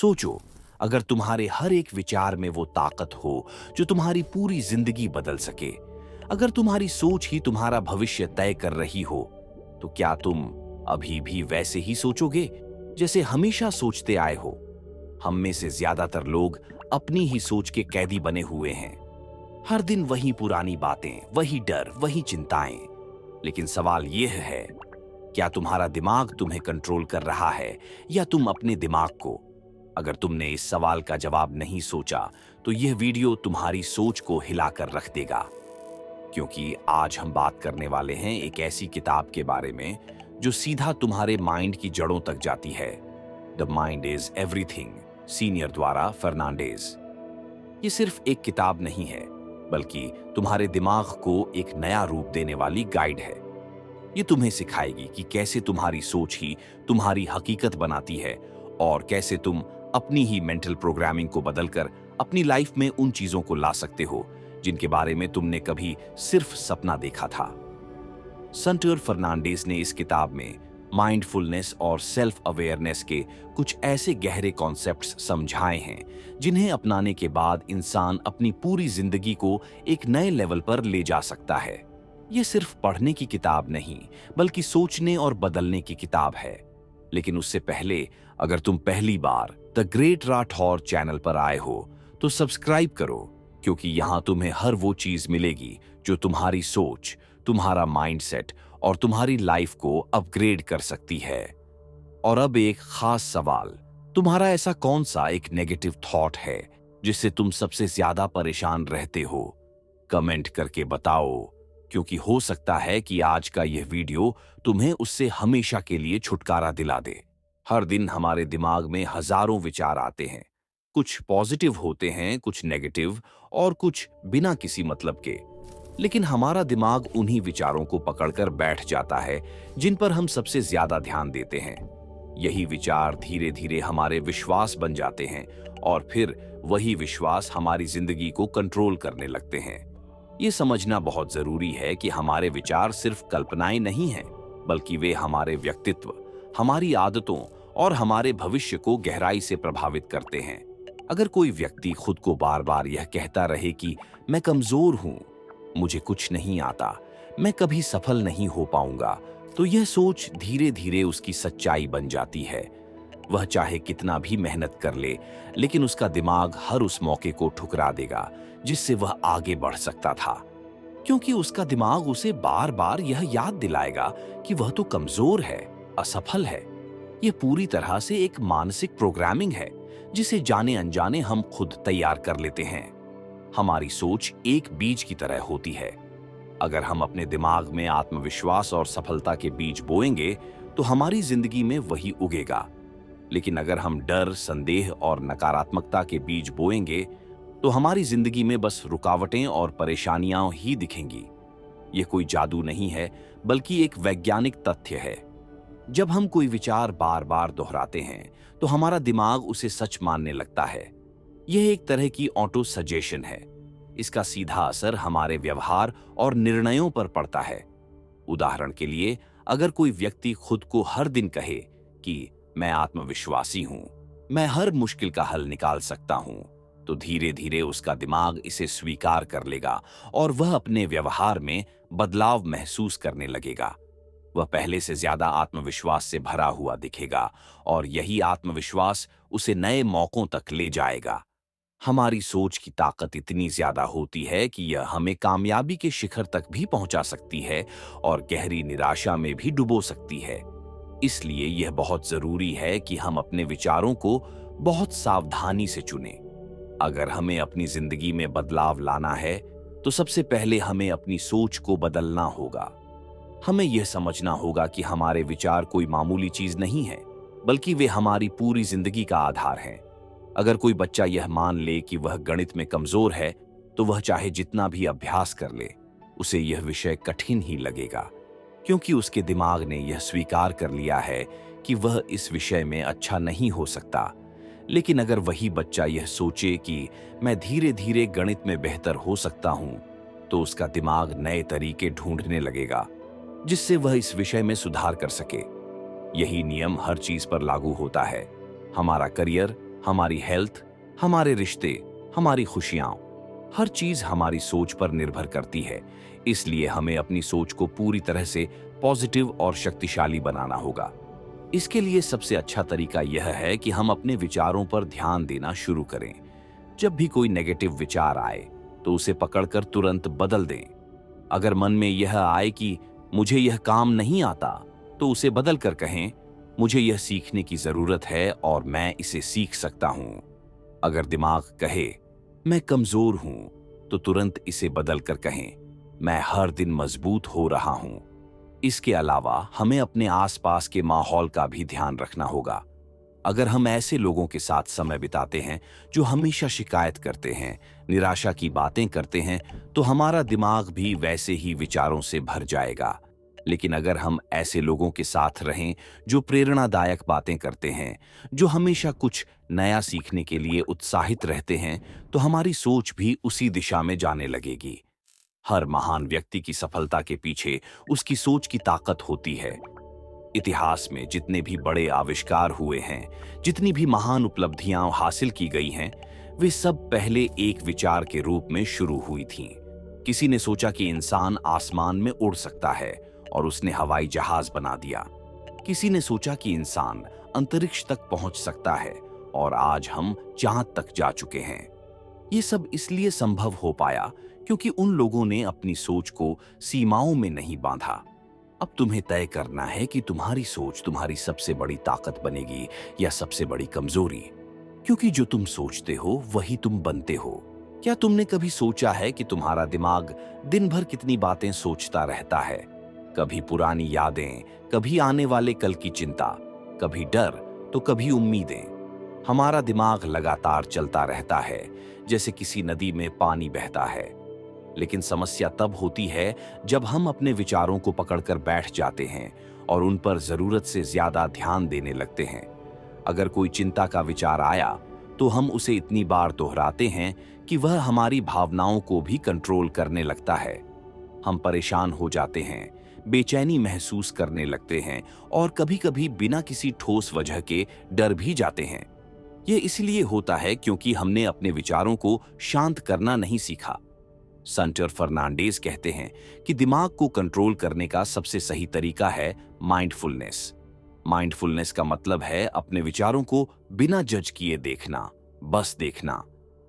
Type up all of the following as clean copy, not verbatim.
सोचो, अगर तुम्हारे हर एक विचार में वो ताकत हो जो तुम्हारी पूरी जिंदगी बदल सके, अगर तुम्हारी सोच ही तुम्हारा भविष्य तय कर रही हो, तो क्या तुम अभी भी वैसे ही सोचोगे जैसे हमेशा सोचते आए हो? हम में से ज्यादातर लोग अपनी ही सोच के कैदी बने हुए हैं। हर दिन वही पुरानी बातें, वही डर, वही चिंताएं। लेकिन सवाल यह है, क्या तुम्हारा दिमाग तुम्हें कंट्रोल कर रहा है या तुम अपने दिमाग को? अगर तुमने इस सवाल का जवाब नहीं सोचा, तो यह वीडियो तुम्हारी सोच को हिलाकर रख देगा। क्योंकि आज हम बात करने वाले हैं एक ऐसी किताब के बारे में जो सीधा तुम्हारे माइंड की जड़ों तक जाती है। The mind is everything, senior द्वारा फर्नांडेज। ये सिर्फ एक किताब नहीं है, बल्कि तुम्हारे दिमाग को एक नया रूप देने वाली गाइड है। ये तुम्हें सिखाएगी कि कैसे तुम्हारी सोच ही तुम्हारी हकीकत बनाती है और कैसे तुम अपनी ही मेंटल प्रोग्रामिंग को बदलकर अपनी लाइफ में उन चीजों को ला सकते हो जिनके बारे में तुमने कभी सिर्फ सपना देखा था। संटर फर्नांडिस ने इस किताब में माइंडफुलनेस और सेल्फ अवेयरनेस के कुछ ऐसे गहरे कॉन्सेप्ट्स समझाए हैं जिन्हें अपनाने के बाद इंसान अपनी पूरी जिंदगी को एक नए लेवल पर ले जा सकता है। यह सिर्फ पढ़ने की किताब नहीं, बल्कि सोचने और बदलने की किताब है। लेकिन उससे पहले, अगर तुम पहली बार द ग्रेट राठौर चैनल पर आए हो, तो सब्सक्राइब करो, क्योंकि यहां तुम्हें हर वो चीज मिलेगी जो तुम्हारी सोच, तुम्हारा माइंडसेट और तुम्हारी लाइफ को अपग्रेड कर सकती है। और अब एक खास सवाल, तुम्हारा ऐसा कौन सा एक नेगेटिव थॉट है जिससे तुम सबसे ज्यादा परेशान रहते हो? कमेंट करके बताओ, क्योंकि हो सकता है कि आज का यह वीडियो तुम्हें उससे हमेशा के लिए छुटकारा दिला दे। हर दिन हमारे दिमाग में हजारों विचार आते हैं। कुछ पॉजिटिव होते हैं, कुछ नेगेटिव और कुछ बिना किसी मतलब के। लेकिन हमारा दिमाग उन्हीं विचारों को पकड़कर बैठ जाता है जिन पर हम सबसे ज्यादा ध्यान देते हैं। यही विचार धीरे धीरे हमारे विश्वास बन जाते हैं और फिर वही विश्वास हमारी जिंदगी को कंट्रोल करने लगते हैं। ये समझना बहुत जरूरी है कि हमारे विचार सिर्फ कल्पनाएं नहीं हैं, बल्कि वे हमारे व्यक्तित्व, हमारी आदतों और हमारे भविष्य को गहराई से प्रभावित करते हैं। अगर कोई व्यक्ति खुद को बार बार यह कहता रहे कि मैं कमजोर हूं, मुझे कुछ नहीं आता, मैं कभी सफल नहीं हो पाऊंगा, तो यह सोच धीरे धीरे उसकी सच्चाई बन जाती है। वह चाहे कितना भी मेहनत कर ले, लेकिन उसका दिमाग हर उस मौके को ठुकरा देगा जिससे वह आगे बढ़ सकता था, क्योंकि उसका दिमाग उसे बार बार यह याद दिलाएगा कि वह तो कमजोर है, असफल है। यह पूरी तरह से एक मानसिक प्रोग्रामिंग है जिसे जाने अनजाने हम खुद तैयार कर लेते हैं। हमारी सोच एक बीज की तरह होती है। अगर हम अपने दिमाग में आत्मविश्वास और सफलता के बीज बोएंगे, तो हमारी जिंदगी में वही उगेगा। लेकिन अगर हम डर, संदेह और नकारात्मकता के बीज बोएंगे, तो हमारी जिंदगी में बस रुकावटें और परेशानियां ही दिखेंगी। यह कोई जादू नहीं है, बल्कि एक वैज्ञानिक तथ्य है। जब हम कोई विचार बार बार दोहराते हैं, तो हमारा दिमाग उसे सच मानने लगता है। यह एक तरह की ऑटो सजेशन है। इसका सीधा असर हमारे व्यवहार और निर्णयों पर पड़ता है। उदाहरण के लिए, अगर कोई व्यक्ति खुद को हर दिन कहे कि मैं आत्मविश्वासी हूं, मैं हर मुश्किल का हल निकाल सकता हूं, तो धीरे धीरे उसका दिमाग इसे स्वीकार कर लेगा और वह अपने व्यवहार में बदलाव महसूस करने लगेगा। वह पहले से ज्यादा आत्मविश्वास से भरा हुआ दिखेगा और यही आत्मविश्वास उसे नए मौकों तक ले जाएगा। हमारी सोच की ताकत इतनी ज्यादा होती है कि यह हमें कामयाबी के शिखर तक भी पहुंचा सकती है और गहरी निराशा में भी डुबो सकती है। इसलिए यह बहुत जरूरी है कि हम अपने विचारों को बहुत सावधानी से चुनें। अगर हमें अपनी जिंदगी में बदलाव लाना है, तो सबसे पहले हमें अपनी सोच को बदलना होगा। हमें यह समझना होगा कि हमारे विचार कोई मामूली चीज नहीं है, बल्कि वे हमारी पूरी जिंदगी का आधार हैं। अगर कोई बच्चा यह मान ले कि वह गणित में कमजोर है, तो वह चाहे जितना भी अभ्यास कर ले, उसे यह विषय कठिन ही लगेगा, क्योंकि उसके दिमाग ने यह स्वीकार कर लिया है कि वह इस विषय में अच्छा नहीं हो सकता। लेकिन अगर वही बच्चा यह सोचे कि मैं धीरे धीरे गणित में बेहतर हो सकता हूं, तो उसका दिमाग नए तरीके ढूंढने लगेगा जिससे वह इस विषय में सुधार कर सके। यही नियम हर चीज पर लागू होता है। हमारा करियर, हमारी हेल्थ, हमारे रिश्ते, हमारी खुशियां, हर चीज हमारी सोच पर निर्भर करती है। इसलिए हमें अपनी सोच को पूरी तरह से पॉजिटिव और शक्तिशाली बनाना होगा। इसके लिए सबसे अच्छा तरीका यह है कि हम अपने विचारों पर ध्यान देना शुरू करें। जब भी कोई नेगेटिव विचार आए तो उसे पकड़कर तुरंत बदल दें। अगर मन में यह आए कि मुझे यह काम नहीं आता, तो उसे बदल कर कहें, मुझे यह सीखने की जरूरत है और मैं इसे सीख सकता हूं। अगर दिमाग कहे मैं कमजोर हूं, तो तुरंत इसे बदल कर कहें, मैं हर दिन मजबूत हो रहा हूं। इसके अलावा हमें अपने आसपास के माहौल का भी ध्यान रखना होगा। अगर हम ऐसे लोगों के साथ समय बिताते हैं जो हमेशा शिकायत करते हैं, निराशा की बातें करते हैं, तो हमारा दिमाग भी वैसे ही विचारों से भर जाएगा। लेकिन अगर हम ऐसे लोगों के साथ रहें जो प्रेरणादायक बातें करते हैं, जो हमेशा कुछ नया सीखने के लिए उत्साहित रहते हैं, तो हमारी सोच भी उसी दिशा में जाने लगेगी। हर महान व्यक्ति की सफलता के पीछे उसकी सोच की ताकत होती है। इतिहास में जितने भी बड़े आविष्कार हुए हैं, जितनी भी महान उपलब्धियां हासिल की गई हैं, वे सब पहले एक विचार के रूप में शुरू हुई थीं। किसी ने सोचा कि इंसान आसमान में उड़ सकता है और उसने हवाई जहाज बना दिया। किसी ने सोचा कि इंसान अंतरिक्ष तक पहुंच सकता है और आज हम चांद तक जा चुके हैं। ये सब इसलिए संभव हो पाया क्योंकि उन लोगों ने अपनी सोच को सीमाओं में नहीं बांधा। अब तुम्हें तय करना है कि तुम्हारी सोच तुम्हारी सबसे बड़ी ताकत बनेगी या सबसे बड़ी कमजोरी, क्योंकि जो तुम सोचते हो वही तुम बनते हो। क्या तुमने कभी सोचा है कि तुम्हारा दिमाग दिन भर कितनी बातें सोचता रहता है? कभी पुरानी यादें, कभी आने वाले कल की चिंता, कभी डर तो कभी उम्मीदें। हमारा दिमाग लगातार चलता रहता है, जैसे किसी नदी में पानी बहता है। लेकिन समस्या तब होती है जब हम अपने विचारों को पकड़कर बैठ जाते हैं और उन पर जरूरत से ज्यादा ध्यान देने लगते हैं। अगर कोई चिंता का विचार आया तो हम उसे इतनी बार दोहराते हैं कि वह हमारी भावनाओं को भी कंट्रोल करने लगता है। हम परेशान हो जाते हैं, बेचैनी महसूस करने लगते हैं और कभी-कभी बिना किसी ठोस वजह के डर भी जाते हैं। यह इसलिए होता है क्योंकि हमने अपने विचारों को शांत करना नहीं सीखा। सेंटर फर्नांडीज कहते हैं कि दिमाग को कंट्रोल करने का सबसे सही तरीका है माइंडफुलनेस। माइंडफुलनेस का मतलब है अपने विचारों को बिना जज किए देखना, बस देखना।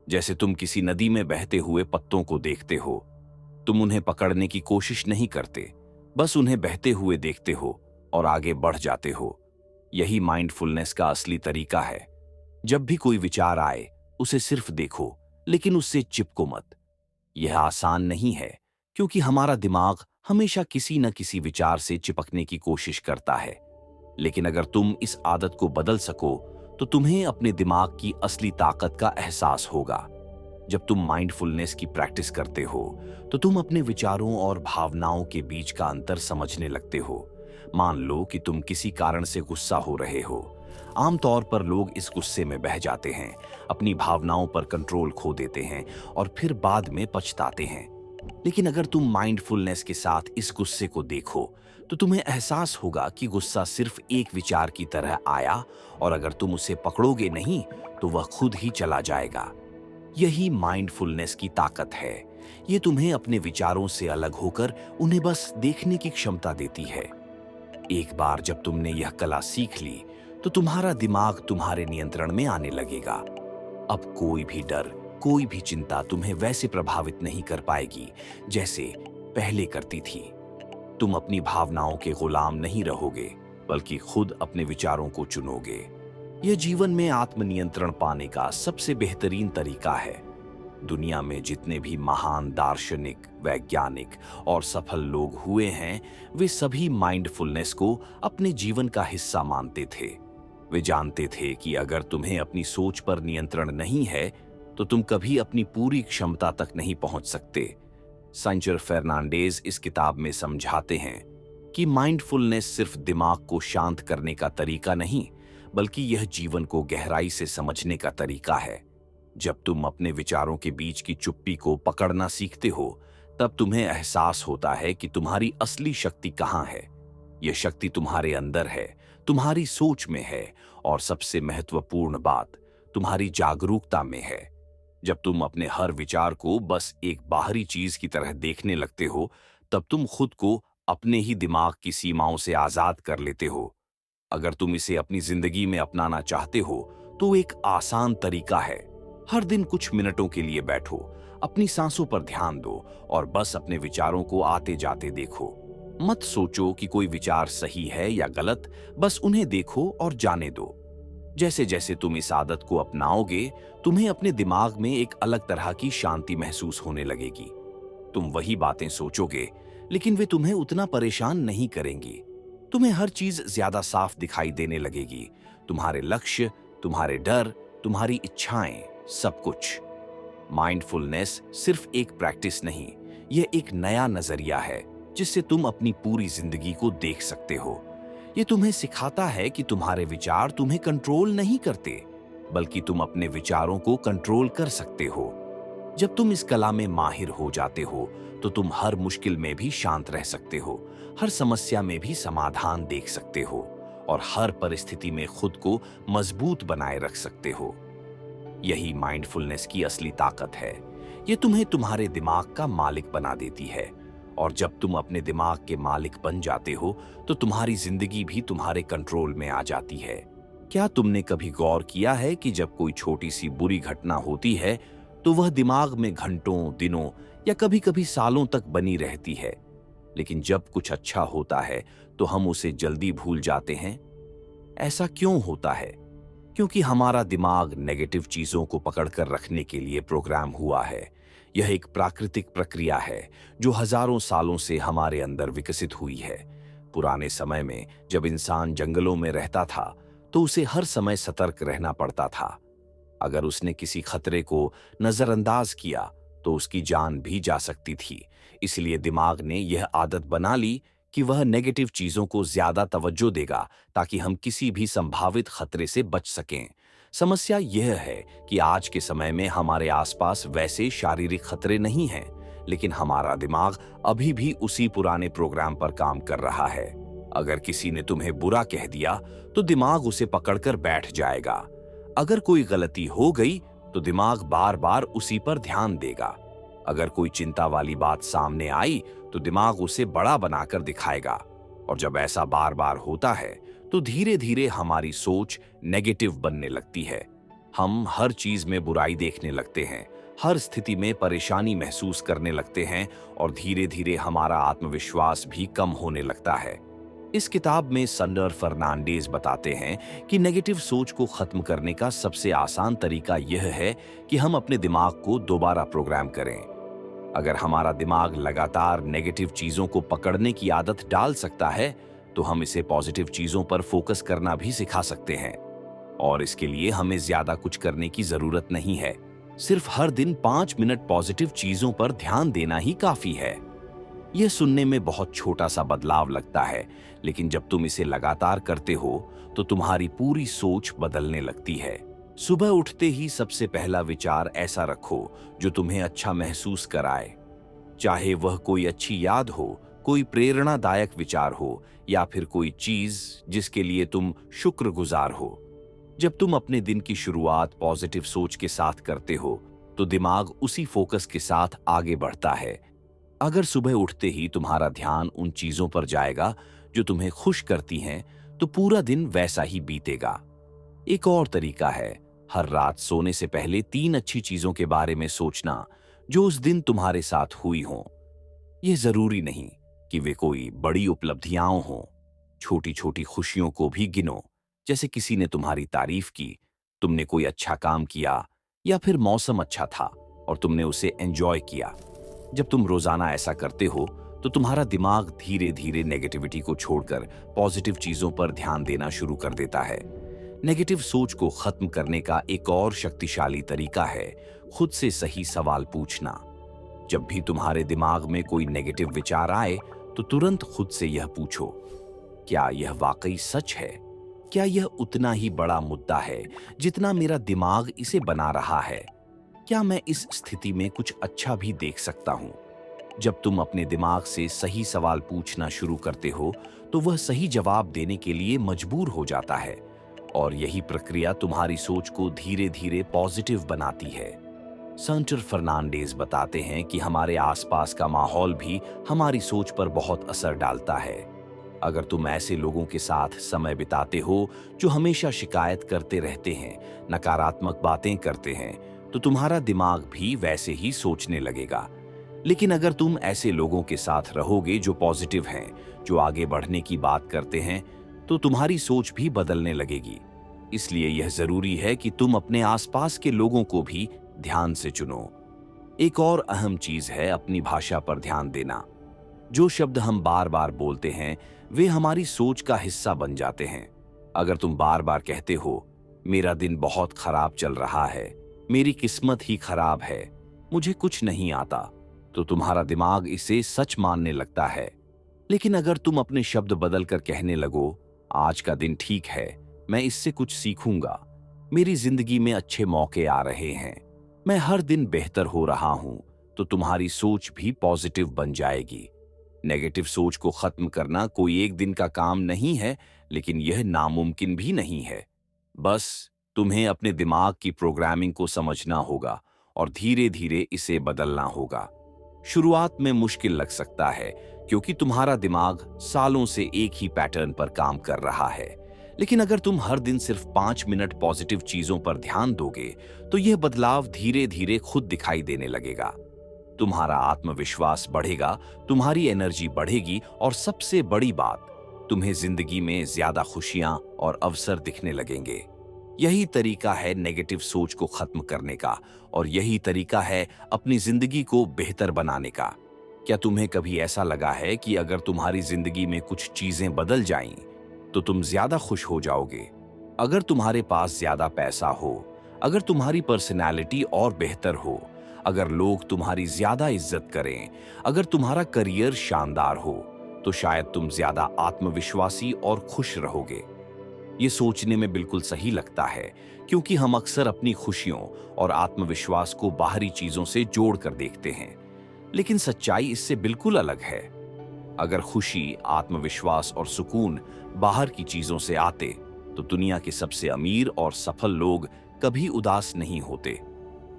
जैसे तुम किसी नदी में बहते हुए पत्तों को देखते हो। तुम उन्हें पकड़ने की कोशिश नहीं करते, बस उन्हें बहते हुए देखते हो और आगे बढ़ जाते हो। यही माइंडफुलनेस का असली तरीका है। जब भी कोई विचार आए, उसे सिर्फ देखो, लेकिन उससे चिपको मत। यह आसान नहीं है क्योंकि हमारा दिमाग हमेशा किसी न किसी विचार से चिपकने की कोशिश करता है। लेकिन अगर तुम इस आदत को बदल सको तो तुम्हें अपने दिमाग की असली ताकत का एहसास होगा। जब तुम माइंडफुलनेस की प्रैक्टिस करते हो तो तुम अपने विचारों और भावनाओं के बीच का अंतर समझने लगते हो। मान लो कि तुम किसी कारण से गुस्सा हो रहे हो। आमतौर पर लोग इस गुस्से में बह जाते हैं, अपनी भावनाओं पर कंट्रोल खो देते हैं और फिर बाद में पछताते हैं। लेकिन अगर तुम माइंडफुलनेस के साथ इस गुस्से को देखो तो तुम्हें एहसास होगा कि गुस्सा सिर्फ एक विचार की तरह आया और अगर तुम उसे पकड़ोगे नहीं तो वह खुद ही चला जाएगा। यही माइंडफुलनेस की ताकत है। ये तुम्हें अपने विचारों से अलग होकर उन्हें बस देखने की क्षमता देती है। एक बार जब तुमने यह कला सीख ली तो तुम्हारा दिमाग तुम्हारे नियंत्रण में आने लगेगा। अब कोई भी डर, कोई भी चिंता तुम्हें वैसे प्रभावित नहीं कर पाएगी जैसे पहले करती थी। तुम अपनी भावनाओं के गुलाम नहीं रहोगे, बल्कि खुद अपने विचारों को चुनोगे। यह जीवन में आत्मनियंत्रण पाने का सबसे बेहतरीन तरीका है। दुनिया में जितने भी महान दार्शनिक, वैज्ञानिक और सफल लोग हुए हैं, वे सभी माइंडफुलनेस को अपने जीवन का हिस्सा मानते थे। वे जानते थे कि अगर तुम्हें अपनी सोच पर नियंत्रण नहीं है तो तुम कभी अपनी पूरी क्षमता तक नहीं पहुंच सकते। सेंचर फर्नांडीज इस किताब में समझाते हैं कि माइंडफुलनेस सिर्फ दिमाग को शांत करने का तरीका नहीं, बल्कि यह जीवन को गहराई से समझने का तरीका है। जब तुम अपने विचारों के बीच की चुप्पी को पकड़ना सीखते हो, तब तुम्हें एहसास होता है कि तुम्हारी असली शक्ति कहाँ है। यह शक्ति तुम्हारे अंदर है, तुम्हारी सोच में है और सबसे महत्वपूर्ण बात, तुम्हारी जागरूकता में है। जब तुम अपने हर विचार को बस एक बाहरी चीज की तरह देखने लगते हो, तब तुम खुद को अपने ही दिमाग की सीमाओं से आजाद कर लेते हो। अगर तुम इसे अपनी जिंदगी में अपनाना चाहते हो, तो एक आसान तरीका है। हर दिन कुछ मिनटों के लिए बैठो, अपनी सांसों पर ध्यान दो और बस अपने विचारों को आते जाते देखो। मत सोचो कि कोई विचार सही है या गलत, बस उन्हें देखो और जाने दो। जैसे जैसे तुम इस आदत को अपनाओगे, तुम्हें अपने दिमाग में एक अलग तरह की शांति महसूस होने लगेगी। तुम वही बातें सोचोगे, लेकिन वे तुम्हें उतना परेशान नहीं करेंगी। तुम्हें हर चीज ज्यादा साफ दिखाई देने लगेगी। तुम्हारे लक्ष्य, तुम्हारे डर, तुम्हारी इच्छाएं, सब कुछ। माइंडफुलनेस सिर्फ एक प्रैक्टिस नहीं, यह एक नया नजरिया है जिससे तुम अपनी पूरी जिंदगी को देख सकते हो। ये तुम्हें सिखाता है कि तुम्हारे विचार तुम्हें कंट्रोल नहीं करते, बल्कि तुम अपने विचारों को कंट्रोल कर सकते हो। जब तुम इस कला में माहिर हो जाते हो, तो तुम हर मुश्किल में भी शांत रह सकते हो, हर समस्या में भी समाधान देख सकते हो और हर परिस्थिति में खुद को मजबूत बनाए रख सकते हो। यही माइंडफुलनेस की असली ताकत है। ये तुम्हें तुम्हारे दिमाग का मालिक बना देती है, और जब तुम अपने दिमाग के मालिक बन जाते हो, तो तुम्हारी जिंदगी भी तुम्हारे कंट्रोल में आ जाती है। क्या तुमने कभी गौर किया है कि जब कोई छोटी सी बुरी घटना होती है, तो वह दिमाग में घंटों, दिनों या कभी-कभी सालों तक बनी रहती है, लेकिन जब कुछ अच्छा होता है तो हम उसे जल्दी भूल जाते हैं? ऐसा क्यों होता है? क्योंकि हमारा दिमाग नेगेटिव चीजों को पकड़कर रखने के लिए प्रोग्राम हुआ है। यह एक प्राकृतिक प्रक्रिया है जो हजारों सालों से हमारे अंदर विकसित हुई है। पुराने समय में जब इंसान जंगलों में रहता था, तो उसे हर समय सतर्क रहना पड़ता था। अगर उसने किसी खतरे को नजरअंदाज किया, तो उसकी जान भी जा सकती थी। इसलिए दिमाग ने यह आदत बना ली कि वह नेगेटिव चीजों को ज्यादा तवज्जो देगा, ताकि हम किसी भी संभावित खतरे से बच सकें। समस्या यह है कि आज के समय में हमारे आसपास वैसे शारीरिक खतरे नहीं हैं, लेकिन हमारा दिमाग अभी भी उसी पुराने प्रोग्राम पर काम कर रहा है। अगर किसी ने तुम्हें बुरा कह दिया, तो दिमाग उसे पकड़कर बैठ जाएगा। अगर कोई गलती हो गई, तो दिमाग बार बार उसी पर ध्यान देगा। अगर कोई चिंता वाली बात सामने आई, तो दिमाग उसे बड़ा बनाकर दिखाएगा। और जब ऐसा बार बार होता है, तो धीरे धीरे हमारी सोच नेगेटिव बनने लगती है। हम हर चीज में बुराई देखने लगते हैं, हर स्थिति में परेशानी महसूस करने लगते हैं और धीरे धीरे हमारा आत्मविश्वास भी कम होने लगता है। इस किताब में सन्डर फर्नांडीज बताते हैं कि नेगेटिव सोच को खत्म करने का सबसे आसान तरीका यह है कि हम अपने दिमाग को दोबारा प्रोग्राम करें। अगर हमारा दिमाग लगातार नेगेटिव चीजों को पकड़ने की आदत डाल सकता है, तो हम इसे पॉजिटिव चीजों पर फोकस करना भी सिखा सकते हैं। और इसके लिए हमें ज्यादा कुछ करने की जरूरत नहीं है। सिर्फ हर दिन 5 मिनट पॉजिटिव चीजों पर ध्यान देना ही काफी है। यह सुनने में बहुत छोटा सा बदलाव लगता है, लेकिन जब तुम इसे लगातार करते हो, तो तुम्हारी पूरी सोच बदलने लगती है। सुबह उठते ही सबसे पहला विचार ऐसा रखो जो तुम्हें अच्छा महसूस कराए। चाहे वह कोई अच्छी याद हो, कोई प्रेरणादायक विचार हो, या फिर कोई चीज जिसके लिए तुम शुक्रगुजार हो। जब तुम अपने दिन की शुरुआत पॉजिटिव सोच के साथ करते हो, तो दिमाग उसी फोकस के साथ आगे बढ़ता है। अगर सुबह उठते ही तुम्हारा ध्यान उन चीजों पर जाएगा जो तुम्हें खुश करती हैं, तो पूरा दिन वैसा ही बीतेगा। एक और तरीका है, हर रात सोने से पहले 3 अच्छी चीजों के बारे में सोचना जो उस दिन तुम्हारे साथ हुई हों। यह जरूरी नहीं कि वे कोई बड़ी उपलब्धियां हों। छोटी छोटी खुशियों को भी गिनो, जैसे किसी ने तुम्हारी तारीफ की, तुमने कोई अच्छा काम किया, या फिर मौसम अच्छा था और तुमने उसे एंजॉय किया। जब तुम रोजाना ऐसा करते हो, तो तुम्हारा दिमाग धीरे धीरे नेगेटिविटी को छोड़कर पॉजिटिव चीजों पर ध्यान देना शुरू कर देता है। नेगेटिव सोच को खत्म करने का एक और शक्तिशाली तरीका है खुद से सही सवाल पूछना। जब भी तुम्हारे दिमाग में कोई नेगेटिव विचार आए, तो तुरंत खुद से यह पूछो, क्या यह वाकई सच है? क्या यह उतना ही बड़ा मुद्दा है जितना मेरा दिमाग इसे बना रहा है? क्या मैं इस स्थिति में कुछ अच्छा भी देख सकता हूं? जब तुम अपने दिमाग से सही सवाल पूछना शुरू करते हो, तो वह सही जवाब देने के लिए मजबूर हो जाता है। और यही प्रक्रिया तुम्हारी सोच को धीरे धीरे पॉजिटिव बनाती है। सेंटर फर्नांडीज बताते हैं कि हमारे आसपास का माहौल भी हमारी सोच पर बहुत असर डालता है। अगर तुम ऐसे लोगों के साथ समय बिताते हो जो हमेशा शिकायत करते रहते हैं, नकारात्मक बातें करते हैं, तो तुम्हारा दिमाग भी वैसे ही सोचने लगेगा। लेकिन अगर तुम ऐसे लोगों के साथ रहोगे जो पॉजिटिव हैं, जो आगे बढ़ने की बात करते हैं, तो तुम्हारी सोच भी बदलने लगेगी। इसलिए यह जरूरी है कि तुम अपने आसपास के लोगों को भी ध्यान से चुनो। एक और अहम चीज है अपनी भाषा पर ध्यान देना। जो शब्द हम बार बार बोलते हैं वे हमारी सोच का हिस्सा बन जाते हैं। अगर तुम बार बार कहते हो मेरा दिन बहुत खराब चल रहा है, मेरी किस्मत ही खराब है, मुझे कुछ नहीं आता, तो तुम्हारा दिमाग इसे सच मानने लगता है। लेकिन अगर तुम अपने शब्द बदलकर कहने लगो आज का दिन ठीक है, मैं इससे कुछ सीखूंगा, मेरी जिंदगी में अच्छे मौके आ रहे हैं, मैं हर दिन बेहतर हो रहा हूं, तो तुम्हारी सोच भी पॉजिटिव बन जाएगी। नेगेटिव सोच को खत्म करना कोई एक दिन का काम नहीं है, लेकिन यह नामुमकिन भी नहीं है। बस तुम्हें अपने दिमाग की प्रोग्रामिंग को समझना होगा और धीरे धीरे इसे बदलना होगा। शुरुआत में मुश्किल लग सकता है क्योंकि तुम्हारा दिमाग सालों से एक ही पैटर्न पर काम कर रहा है। लेकिन अगर तुम हर दिन सिर्फ 5 मिनट पॉजिटिव चीजों पर ध्यान दोगे तो यह बदलाव धीरे धीरे खुद दिखाई देने लगेगा। तुम्हारा आत्मविश्वास बढ़ेगा, तुम्हारी एनर्जी बढ़ेगी और सबसे बड़ी बात, तुम्हें जिंदगी में ज्यादा खुशियां और अवसर दिखने लगेंगे। यही तरीका है नेगेटिव सोच को खत्म करने का और यही तरीका है अपनी जिंदगी को बेहतर बनाने का। क्या तुम्हें कभी ऐसा लगा है कि अगर तुम्हारी जिंदगी में कुछ चीजें बदल जाएं, तो तुम ज्यादा खुश हो जाओगे? अगर तुम्हारे पास ज्यादा पैसा हो, अगर तुम्हारी पर्सनैलिटी और बेहतर हो, अगर लोग तुम्हारी ज्यादा इज्जत करें, अगर तुम्हारा करियर शानदार हो, तो शायद तुम ज्यादा आत्मविश्वासी और खुश रहोगे। ये सोचने में बिल्कुल सही लगता है क्योंकि हम अक्सर अपनी खुशियों और आत्मविश्वास को बाहरी चीजों से जोड़कर देखते हैं, लेकिन सच्चाई इससे बिल्कुल अलग है। अगर खुशी, आत्मविश्वास और सुकून बाहर की चीजों से आते तो दुनिया के सबसे अमीर और सफल लोग कभी उदास नहीं होते।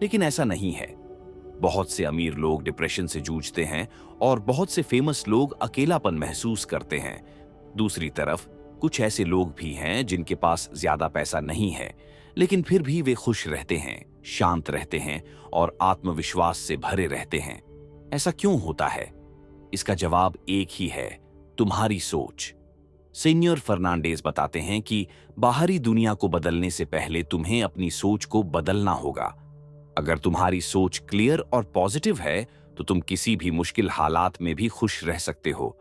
लेकिन ऐसा नहीं है। बहुत से अमीर लोग डिप्रेशन से जूझते हैं और बहुत से फेमस लोग अकेलापन महसूस करते हैं। दूसरी तरफ कुछ ऐसे लोग भी हैं जिनके पास ज्यादा पैसा नहीं है, लेकिन फिर भी वे खुश रहते हैं, शांत रहते हैं और आत्मविश्वास से भरे रहते हैं। ऐसा क्यों होता है? इसका जवाब एक ही है, तुम्हारी सोच। सीनियर फर्नांडीज बताते हैं कि बाहरी दुनिया को बदलने से पहले तुम्हें अपनी सोच को बदलना होगा। अगर तुम्हारी सोच क्लियर और पॉजिटिव है तो तुम किसी भी मुश्किल हालात में भी खुश रह सकते हो।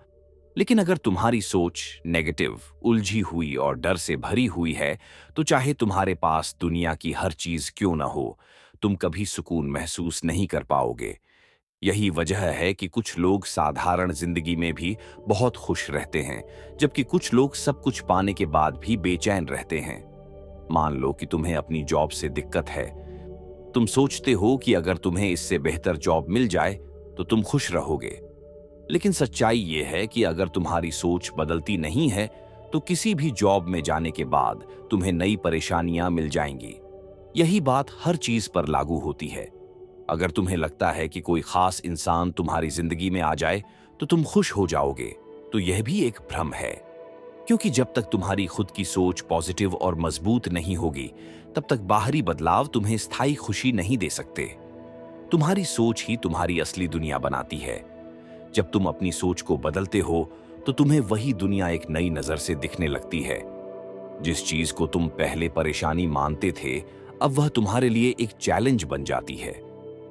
लेकिन अगर तुम्हारी सोच नेगेटिव, उलझी हुई और डर से भरी हुई है, तो चाहे तुम्हारे पास दुनिया की हर चीज क्यों न हो, तुम कभी सुकून महसूस नहीं कर पाओगे। यही वजह है कि कुछ लोग साधारण जिंदगी में भी बहुत खुश रहते हैं, जबकि कुछ लोग सब कुछ पाने के बाद भी बेचैन रहते हैं। मान लो कि तुम्हें अपनी जॉब से दिक्कत है। तुम सोचते हो कि अगर तुम्हें इससे बेहतर जॉब मिल जाए तो तुम खुश रहोगे। लेकिन सच्चाई यह है कि अगर तुम्हारी सोच बदलती नहीं है तो किसी भी जॉब में जाने के बाद तुम्हें नई परेशानियां मिल जाएंगी। यही बात हर चीज पर लागू होती है। अगर तुम्हें लगता है कि कोई खास इंसान तुम्हारी जिंदगी में आ जाए तो तुम खुश हो जाओगे, तो यह भी एक भ्रम है। क्योंकि जब तक तुम्हारी खुद की सोच पॉजिटिव और मजबूत नहीं होगी, तब तक बाहरी बदलाव तुम्हें स्थायी खुशी नहीं दे सकते। तुम्हारी सोच ही तुम्हारी असली दुनिया बनाती है। जब तुम अपनी सोच को बदलते हो तो तुम्हें वही दुनिया एक नई नजर से दिखने लगती है। जिस चीज को तुम पहले परेशानी मानते थे, अब वह तुम्हारे लिए एक चैलेंज बन जाती है।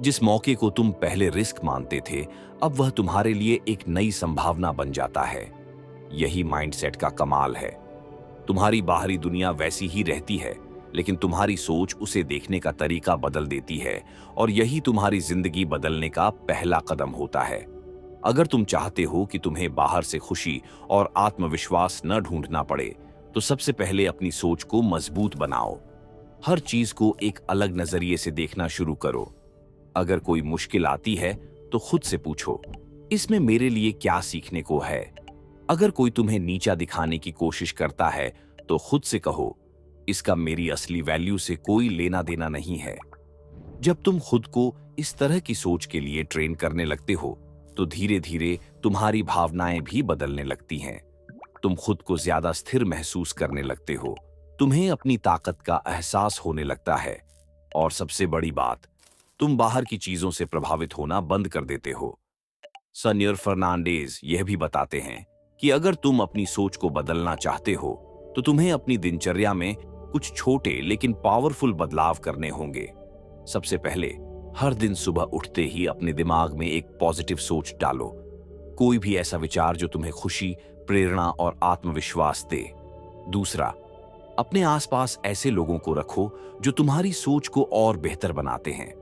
जिस मौके को तुम पहले रिस्क मानते थे, अब वह तुम्हारे लिए एक नई संभावना बन जाता है। यही माइंडसेट का कमाल है। तुम्हारी बाहरी दुनिया वैसी ही रहती है, लेकिन तुम्हारी सोच उसे देखने का तरीका बदल देती है और यही तुम्हारी जिंदगी बदलने का पहला कदम होता है। अगर तुम चाहते हो कि तुम्हें बाहर से खुशी और आत्मविश्वास न ढूंढना पड़े, तो सबसे पहले अपनी सोच को मजबूत बनाओ। हर चीज को एक अलग नजरिए से देखना शुरू करो। अगर कोई मुश्किल आती है तो खुद से पूछो, इसमें मेरे लिए क्या सीखने को है? अगर कोई तुम्हें नीचा दिखाने की कोशिश करता है तो खुद से कहो, इसका मेरी असली वैल्यू से कोई लेना देना नहीं है। जब तुम खुद को इस तरह की सोच के लिए ट्रेन करने लगते हो, तो धीरे धीरे तुम्हारी भावनाएं भी बदलने लगती हैं। तुम खुद को ज्यादा स्थिर महसूस करने लगते हो, तुम्हें अपनी ताकत का एहसास होने लगता है, और सबसे बड़ी बात, तुम बाहर की चीजों से प्रभावित होना बंद कर देते हो। सनियर फर्नांडेज यह भी बताते हैं कि अगर तुम अपनी सोच को बदलना चाहते हो, तो तुम्हें अपनी दिनचर्या में कुछ छोटे लेकिन पावरफुल बदलाव करने होंगे। सबसे पहले, हर दिन सुबह उठते ही अपने दिमाग में एक पॉजिटिव सोच डालो। कोई भी ऐसा विचार जो तुम्हें खुशी, प्रेरणा और आत्मविश्वास दे। दूसरा, अपने आसपास ऐसे लोगों को रखो जो तुम्हारी सोच को और बेहतर बनाते हैं,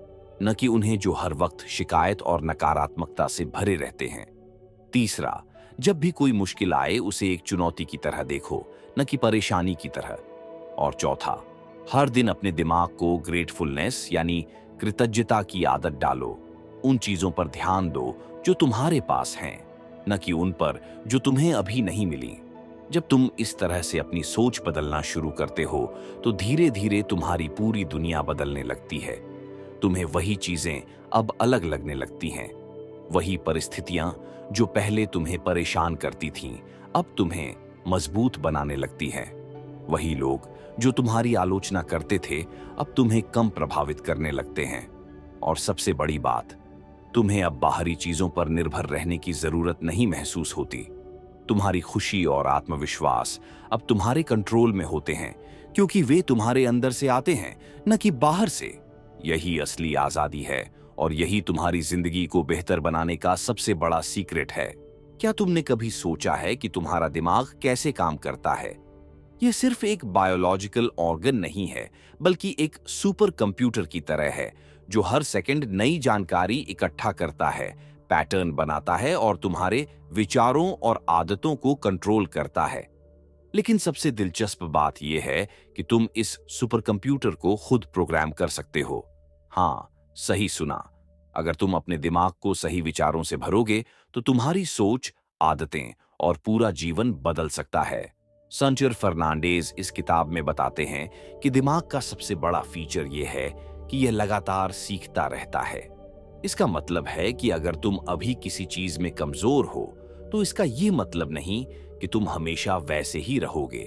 न कि उन्हें जो हर वक्त शिकायत और नकारात्मकता से भरे रहते हैं। तीसरा, जब भी कोई मुश्किल आए उसे एक चुनौती की तरह देखो, न कि परेशानी की तरह। और चौथा, हर दिन अपने दिमाग को ग्रेटफुलनेस यानी कृतज्ञता की आदत डालो। उन चीजों पर ध्यान दो जो तुम्हारे पास हैं, न कि उन पर जो तुम्हें अभी नहीं मिली। जब तुम इस तरह से अपनी सोच बदलना शुरू करते हो, तो धीरे धीरे तुम्हारी पूरी दुनिया बदलने लगती है। तुम्हें वही चीजें अब अलग लगने लगती हैं। वही परिस्थितियां जो पहले तुम्हें परेशान करती थीं, अब तुम्हें मजबूत बनाने लगती हैं। वही लोग जो तुम्हारी आलोचना करते थे, अब तुम्हें कम प्रभावित करने लगते हैं। और सबसे बड़ी बात, तुम्हें अब बाहरी चीजों पर निर्भर रहने की जरूरत नहीं महसूस होती। तुम्हारी खुशी और आत्मविश्वास अब तुम्हारे कंट्रोल में होते हैं, क्योंकि वे तुम्हारे अंदर से आते हैं, न कि बाहर से। यही असली आजादी है, और यही तुम्हारी जिंदगी को बेहतर बनाने का सबसे बड़ा सीक्रेट है। क्या तुमने कभी सोचा है कि तुम्हारा दिमाग कैसे काम करता है? यह सिर्फ एक बायोलॉजिकल ऑर्गन नहीं है, बल्कि एक सुपर कंप्यूटर की तरह है, जो हर सेकंड नई जानकारी इकट्ठा करता है, पैटर्न बनाता है और तुम्हारे विचारों और आदतों को कंट्रोल करता है। लेकिन सबसे दिलचस्प बात यह है कि तुम इस सुपर कंप्यूटर को खुद प्रोग्राम कर सकते हो। हाँ, सही सुना। अगर तुम अपने दिमाग को सही विचारों से भरोगे, तो तुम्हारी सोच, आदतें और पूरा जीवन बदल सकता है। सनियर फर्नांडेज इस किताब में बताते हैं कि दिमाग का सबसे बड़ा फीचर यह है कि यह लगातार सीखता रहता है। इसका मतलब है कि अगर तुम अभी किसी चीज में कमजोर हो, तो इसका यह मतलब नहीं कि तुम हमेशा वैसे ही रहोगे।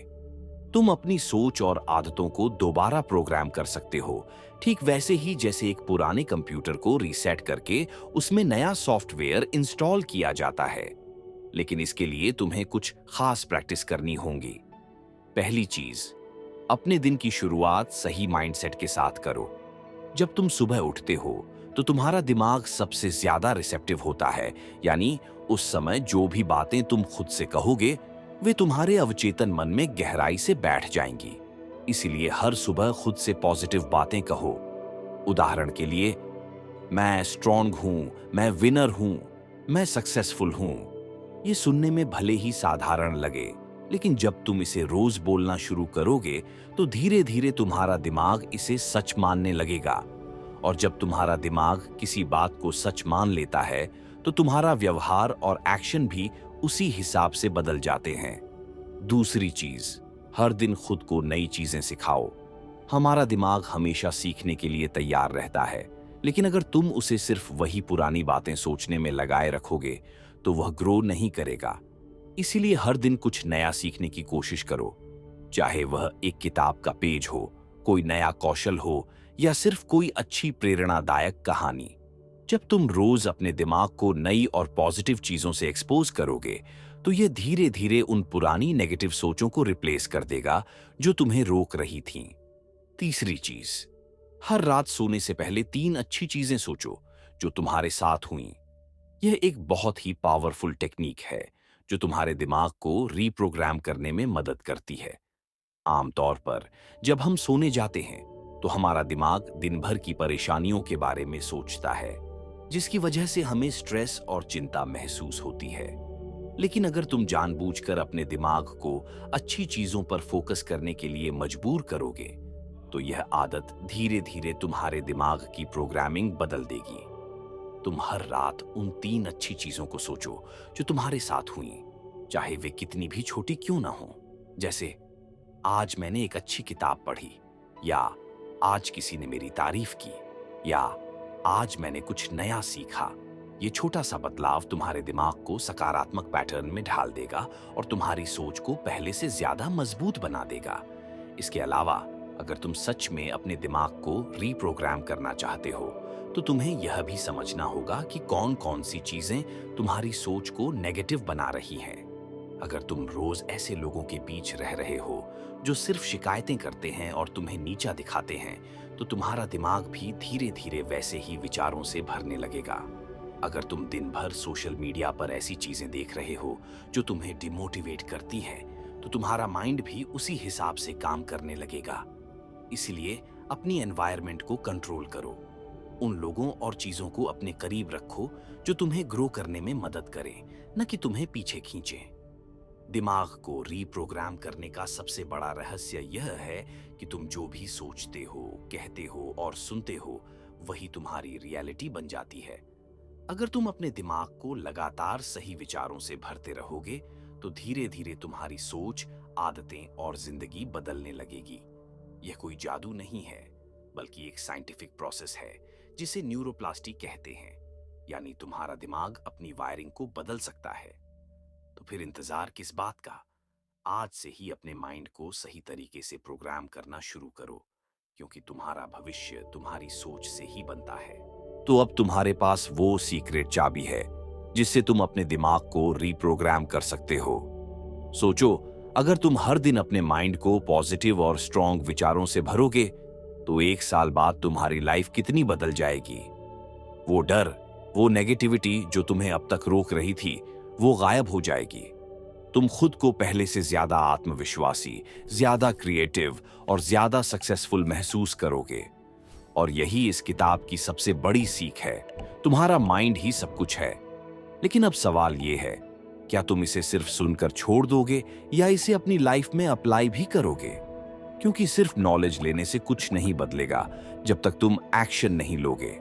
तुम अपनी सोच और आदतों को दोबारा प्रोग्राम कर सकते हो, ठीक वैसे ही जैसे एक पुराने कंप्यूटर को रीसेट करके उसमें नया सॉफ्टवेयर इंस्टॉल किया जाता है। लेकिन इसके लिए तुम्हें कुछ खास प्रैक्टिस करनी होगी। पहली चीज, अपने दिन की शुरुआत सही माइंडसेट के साथ करो। जब तुम सुबह उठते हो, तो तुम्हारा दिमाग सबसे ज्यादा रिसेप्टिव होता है, यानी उस समय जो भी बातें तुम खुद से कहोगे, वे तुम्हारे अवचेतन मन में गहराई से बैठ जाएंगी। इसीलिए हर सुबह खुद से पॉजिटिव बातें कहो। उदाहरण के लिए, मैं स्ट्रांग हूं, मैं विनर हूं, मैं सक्सेसफुल हूं। ये सुनने में भले ही साधारण लगे, लेकिन जब तुम इसे रोज बोलना शुरू करोगे, तो धीरे धीरे तुम्हारा दिमाग इसे सच मानने लगेगा। और जब तुम्हारा दिमाग किसी बात को सच मान लेता है, तो तुम्हारा व्यवहार और एक्शन भी उसी हिसाब से बदल जाते हैं। दूसरी चीज, हर दिन खुद को नई चीजें सिखाओ। हमारा दिमाग हमेशा सीखने के लिए तैयार रहता है, लेकिन अगर तुम उसे सिर्फ वही पुरानी बातें सोचने में लगाए रखोगे, तो वह ग्रो नहीं करेगा। इसीलिए हर दिन कुछ नया सीखने की कोशिश करो, चाहे वह एक किताब का पेज हो, कोई नया कौशल हो, या सिर्फ कोई अच्छी प्रेरणादायक कहानी। जब तुम रोज अपने दिमाग को नई और पॉजिटिव चीजों से एक्सपोज करोगे, तो यह धीरे धीरे उन पुरानी नेगेटिव सोचों को रिप्लेस कर देगा जो तुम्हें रोक रही थीं। तीसरी चीज, हर रात सोने से पहले 3 अच्छी चीजें सोचो जो तुम्हारे साथ हुई। यह एक बहुत ही पावरफुल टेक्निक है जो तुम्हारे दिमाग को रीप्रोग्राम करने में मदद करती है। आमतौर पर जब हम सोने जाते हैं, तो हमारा दिमाग दिन भर की परेशानियों के बारे में सोचता है, जिसकी वजह से हमें स्ट्रेस और चिंता महसूस होती है। लेकिन अगर तुम जानबूझकर अपने दिमाग को अच्छी चीजों पर फोकस करने के लिए मजबूर करोगे, तो यह आदत धीरे धीरे तुम्हारे दिमाग की प्रोग्रामिंग बदल देगी। तुम हर रात उन 3 अच्छी चीजों को सोचो जो तुम्हारे साथ हुई, चाहे वे कितनी भी छोटी क्यों ना हो। जैसे, आज मैंने एक अच्छी किताब पढ़ी, या आज किसी ने मेरी तारीफ की, या आज मैंने कुछ नया सीखा। ये छोटा सा बदलाव तुम्हारे दिमाग को सकारात्मक पैटर्न में ढाल देगा और तुम्हारी सोच को पहले से ज्यादा मजबूत बना देगा। इसके अलावा अगर तुम सच में अपने दिमाग को रीप्रोग्राम करना चाहते हो, तो तुम्हें यह भी समझना होगा कि कौन कौन सी चीजें तुम्हारी सोच को नेगेटिव बना रही हैं। अगर तुम रोज ऐसे लोगों के बीच रह रहे हो जो सिर्फ शिकायतें करते हैं और तुम्हें नीचा दिखाते हैं, तो तुम्हारा दिमाग भी धीरे धीरे वैसे ही विचारों से भरने लगेगा। अगर तुम दिन भर सोशल मीडिया पर ऐसी चीजें देख रहे हो जो तुम्हें डिमोटिवेट करती है, तो तुम्हारा माइंड भी उसी हिसाब से काम करने लगेगा। इसलिए अपनी एनवायरनमेंट को कंट्रोल करो। उन लोगों और चीजों को अपने करीब रखो जो तुम्हें ग्रो करने में मदद करें, न कि तुम्हें पीछे खींचें। दिमाग को रीप्रोग्राम करने का सबसे बड़ा रहस्य यह है कि तुम जो भी सोचते हो, कहते हो और सुनते हो, वही तुम्हारी रियलिटी बन जाती है। अगर तुम अपने दिमाग को लगातार सही विचारों से भरते रहोगे, तो धीरे धीरे तुम्हारी सोच, आदतें और जिंदगी बदलने लगेगी। यह कोई जादू नहीं है, बल्कि एक साइंटिफिक प्रोसेस है जिसे न्यूरोप्लास्टी कहते हैं, यानी तुम्हारा दिमाग अपनी वायरिंग को बदल सकता है। तो फिर इंतजार किस बात का? आज से ही अपने माइंड को सही तरीके से प्रोग्राम करना शुरू करो, क्योंकि तुम्हारा भविष्य तुम्हारी सोच से ही बनता है। तो अब तुम्हारे पास वो सीक्रेट चाबी है जिससे तुम अपने दिमाग को रीप्रोग्राम कर सकते हो। सोचो, अगर तुम हर दिन अपने माइंड को पॉजिटिव और स्ट्रॉन्ग विचारों से भरोगे, तो 1 साल बाद तुम्हारी लाइफ कितनी बदल जाएगी। वो डर, वो नेगेटिविटी जो तुम्हें अब तक रोक रही थी, वो गायब हो जाएगी। तुम खुद को पहले से ज्यादा आत्मविश्वासी, ज्यादा क्रिएटिव और ज्यादा सक्सेसफुल महसूस करोगे। और यही इस किताब की सबसे बड़ी सीख है। तुम्हारा माइंड ही सब कुछ है। लेकिन अब सवाल ये है, क्या तुम इसे सिर्फ सुनकर छोड़ दोगे या इसे अपनी लाइफ में अप्लाई भी करोगे? क्योंकि सिर्फ नॉलेज लेने से कुछ नहीं बदलेगा जब तक तुम एक्शन नहीं लोगे।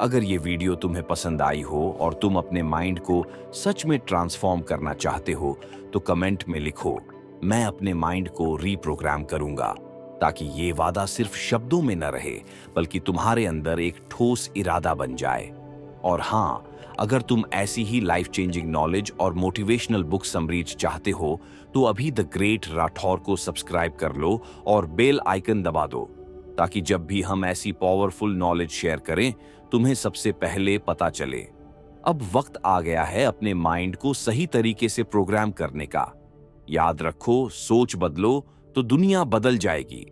अगर ये वीडियो तुम्हें पसंद आई हो और तुम अपने माइंड को सच में ट्रांसफॉर्म करना चाहते हो, तो कमेंट में लिखो, मैं अपने माइंड को रीप्रोग्राम करूंगा, ताकि ये वादा सिर्फ शब्दों में न रहे, बल्कि तुम्हारे अंदर एक ठोस इरादा बन जाए। और हाँ, अगर तुम ऐसी ही लाइफ चेंजिंग नॉलेज और मोटिवेशनल बुक समरीज चाहते हो, तो अभी द ग्रेट राठौर को सब्सक्राइब कर लो और बेल आइकन दबा दो, ताकि जब भी हम ऐसी पावरफुल नॉलेज शेयर करें, तुम्हें सबसे पहले पता चले। अब वक्त आ गया है अपने माइंड को सही तरीके से प्रोग्राम करने का। याद रखो, सोच बदलो तो दुनिया बदल जाएगी।